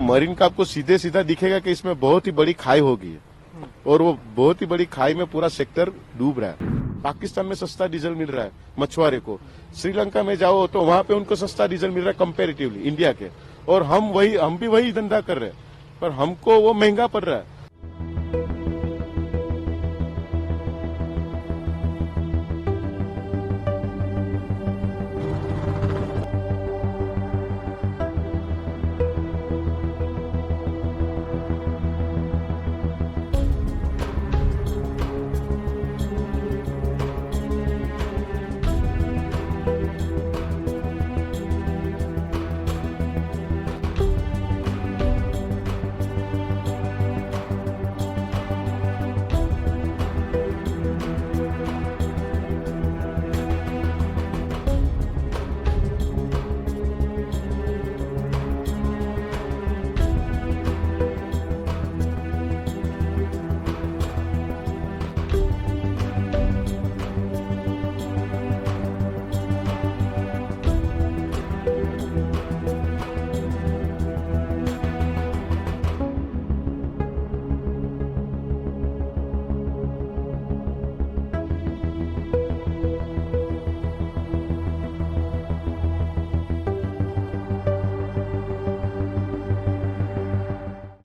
Marine का आपको सीधे सीधा दिखेगा कि इसमें बहुत ही बड़ी खाई होगी और वो बहुत ही बड़ी खाई में पूरा सेक्टर डूब रहा है। पाकिस्तान में सस्ता डीजल मिल रहा है मछुआरे को, श्रीलंका में जाओ तो वहां पे उनको सस्ता डीजल मिल रहा है कंपेरेटिवली इंडिया के, और हम भी वही धंधा कर रहे हैं, पर हमको वो महंगा पड़ रहा है।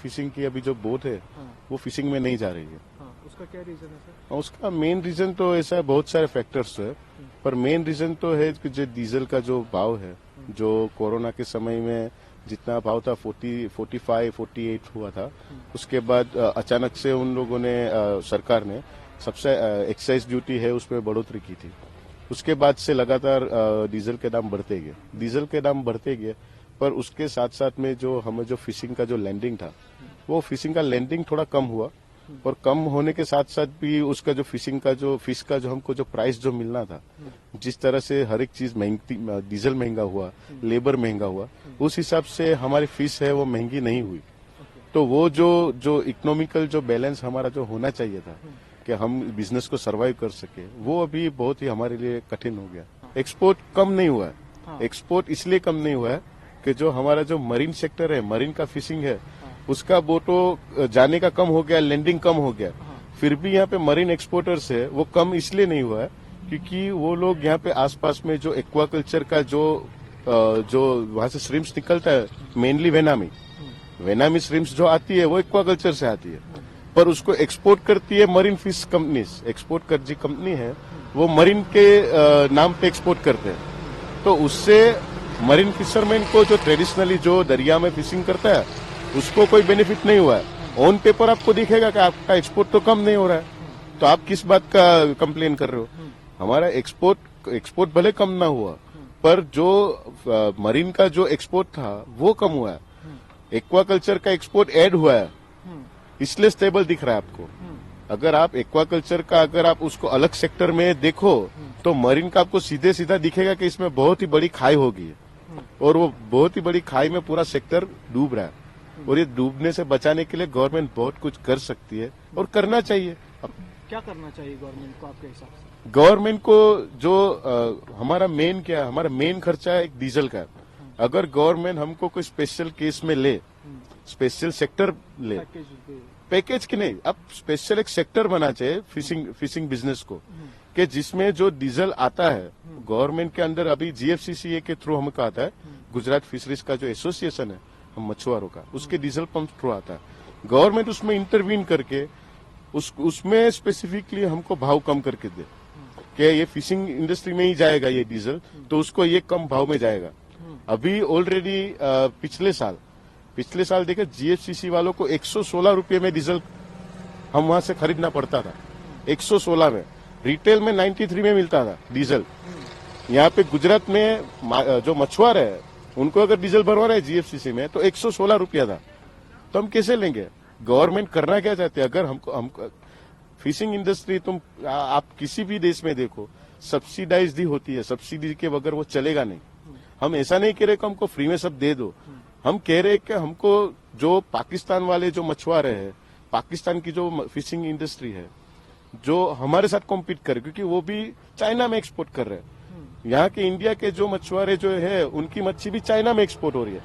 फिशिंग की अभी जो बोट है वो फिशिंग में नहीं जा रही है। उसका क्या रीजन है सर? उसका मेन रीजन तो ऐसा है, बहुत सारे फैक्टर्स है, पर मेन रीजन तो है कि जो डीजल का जो भाव है, जो कोरोना के समय में जितना भाव था 45, 48 हुआ था, उसके बाद अचानक से उन लोगों ने सरकार ने सबसे एक्साइज ड्यूटी है उसमें बढ़ोतरी की थी। उसके बाद से लगातार डीजल के दाम बढ़ते गए, पर उसके साथ साथ में जो हमें जो फिशिंग का जो लैंडिंग था, वो फिशिंग का लैंडिंग थोड़ा कम हुआ, और कम होने के साथ साथ भी उसका जो फिशिंग का जो फिश का जो हमको जो प्राइस जो मिलना था, जिस तरह से हर एक चीज महंगी, डीजल महंगा हुआ, लेबर महंगा हुआ, उस हिसाब से हमारी फिश है वो महंगी नहीं हुई। तो वो जो इकोनॉमिकल जो बैलेंस हमारा जो होना चाहिए था कि हम बिजनेस को सर्वाइव कर सके, वो अभी बहुत ही हमारे लिए कठिन हो गया। एक्सपोर्ट कम नहीं हुआ है। एक्सपोर्ट इसलिए कम नहीं हुआ है कि जो हमारा जो मरीन सेक्टर है, मरीन का फिशिंग है, उसका बोटो जाने का कम हो गया, लैंडिंग कम हो गया। फिर भी यहाँ पे मरीन एक्सपोर्टर्स है वो कम इसलिए नहीं हुआ है क्योंकि वो लोग यहाँ पे आसपास में जो एक्वाकल्चर का जो वहां से श्रिम्स निकलता है, मेनली वेनामी श्रिम्स जो आती है वो एक्वाकल्चर से आती है, पर उसको एक्सपोर्ट करती है मरीन फिश कंपनीज। एक्सपोर्ट कर जी कंपनी है वो मरीन के नाम पे एक्सपोर्ट करते हैं। तो उससे मरीन फिशरमैन को जो ट्रेडिशनली जो दरिया में फिशिंग करता है उसको कोई बेनिफिट नहीं हुआ है। ऑन पेपर आपको दिखेगा कि आपका एक्सपोर्ट तो कम नहीं हो रहा है, तो आप किस बात का कंप्लेन कर रहे हो? हमारा एक्सपोर्ट भले कम ना हुआ, पर जो मरीन का जो एक्सपोर्ट था वो कम हुआ है। एक्वाकल्चर का एक्सपोर्ट ऐड हुआ है, इसलिए स्टेबल दिख रहा है आपको। अगर आप एक्वाकल्चर का अगर आप उसको अलग सेक्टर में देखो तो मरीन का आपको सीधे सीधा दिखेगा कि इसमें बहुत ही बड़ी खाई होगी, और वो बहुत ही बड़ी खाई में पूरा सेक्टर डूब रहा है। और ये डूबने से बचाने के लिए गवर्नमेंट बहुत कुछ कर सकती है और करना चाहिए। अब क्या करना चाहिए गवर्नमेंट को आपके हिसाब से? गवर्नमेंट को जो हमारा मेन खर्चा है एक डीजल का। अगर गवर्नमेंट हमको कोई स्पेशल केस में ले, स्पेशल सेक्टर ले, पैकेज की नहीं, अब स्पेशल एक सेक्टर बना चाहिए फिशिंग बिजनेस को, कि जिसमें जो डीजल आता है गवर्नमेंट के अंदर, अभी जीएफसीसीए के थ्रू हमको आता है, गुजरात फिशरीज का जो एसोसिएशन है हम मछुआरों का, उसके डीजल पंप थ्रू आता है। गवर्नमेंट उसमें इंटरवीन करके उसमें स्पेसिफिकली हमको भाव कम करके दे कि ये फिशिंग इंडस्ट्री में ही जाएगा ये डीजल, तो उसको ये कम भाव में जाएगा। अभी ऑलरेडी पिछले साल देखे जीएफसीसी वालों को 116 रुपये में डीजल हम वहां से खरीदना पड़ता था। 116 में, रिटेल में 93 में मिलता था डीजल। यहाँ पे गुजरात में जो मछुआरे है उनको अगर डीजल भरवा रहे जीएफसीसी में तो 116 रुपया था, तो हम कैसे लेंगे? गवर्नमेंट करना क्या चाहते हैं? अगर हमको फिशिंग इंडस्ट्री आप किसी भी देश में देखो सब्सिडाइज ही होती है, सब्सिडी के बगैर वो चलेगा नहीं। हम ऐसा नहीं कह रहे कि हमको फ्री में सब दे दो, हम कह रहे कि हमको जो पाकिस्तान वाले जो मछुआरे हैं, पाकिस्तान की जो फिशिंग इंडस्ट्री है जो हमारे साथ कॉम्पीट करे, क्योंकि वो भी चाइना में एक्सपोर्ट कर रहे हैं। यहाँ के इंडिया के जो मछुआरे जो है उनकी मच्छी भी चाइना में एक्सपोर्ट हो रही है,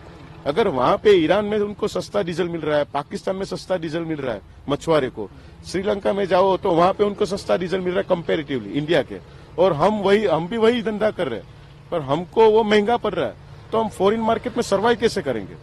अगर वहां पे ईरान में उनको सस्ता डीजल मिल रहा है, पाकिस्तान में सस्ता डीजल मिल रहा है मछुआरे को, श्रीलंका में जाओ तो वहां पे उनको सस्ता डीजल मिल रहा है कंपेरेटिवली इंडिया के, और हम भी वही धंधा कर रहे हैं, पर हमको वो महंगा पड़ रहा है, तो हम फॉरेन मार्केट में सर्वाइव कैसे करेंगे।